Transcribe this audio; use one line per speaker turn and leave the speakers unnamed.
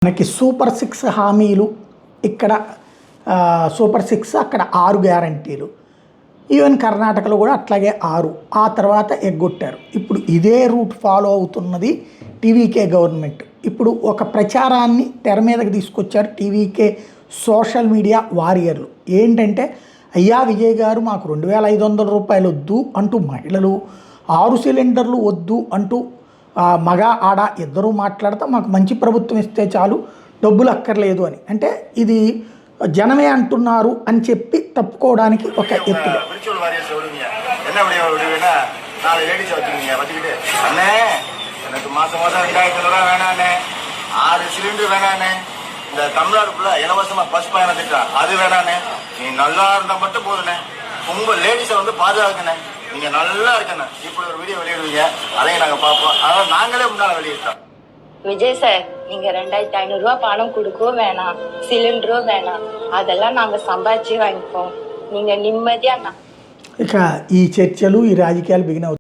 మనకి సూపర్ 6 హామీలు ఇక్కడ సూపర్ 6 అక్కడ 6 గ్యారంటీలు. ఈవెన్ కర్ణాటకలో కూడా అట్లాగే 6 ఆ తర్వాత ఎగ్గొట్టారు. ఇప్పుడు ఇదే రూట్ ఫాలో అవుతున్నది టీవీకే గవర్నమెంట్. ఇప్పుడు ఒక ప్రచారాన్ని తెర మీదకి తీసుకొచ్చారు టీవీకే సోషల్ మీడియా వారియర్లు. ఏంటంటే అయ్యా విజయ్ గారు మాకు 2500 వద్దు అంటూ మహిళలు, 6 సిలిండర్లు వద్దు అంటూ మగ ఆడ ఇద్దరూ మాట్లాడితే మాకు మంచి ప్రభుత్వం ఇస్తే చాలు, డబ్బులు అక్కర్లేదు అని. అంటే ఇది జనమే అంటున్నారు అని చెప్పి తప్పుకోవడానికి ఒక ఎత్తు.
இந்த தமிழ்நாடு ஃபுல்லா இலவசமா பஸ் பயணம் திட்டம் அது வேணானே. நீ நல்லா இருந்தா மட்டும் போதுனே. உங்க லேடிஸை வந்து பாதுகாக்கணும். நீங்க நல்லா இருக்கணும். இப்படி ஒரு வீடியோ வெளியிடுவீங்க, அதையும் நாங்க பார்ப்போம். அதனால நாங்களே முன்னால வெளியிட்டோம்.
விஜய் சார், நீங்க 2500 பணம் கொடுக்கவும் வேணாம், சிலிண்டரும் வேணாம், அதெல்லாம் நாங்க சம்பாதிச்சு வாங்கிப்போம். நீங்க நிம்மதியா
ఇక ఈ చర్చలు ఈ రాజకీయాలు బిగిన్ అవుతాయి.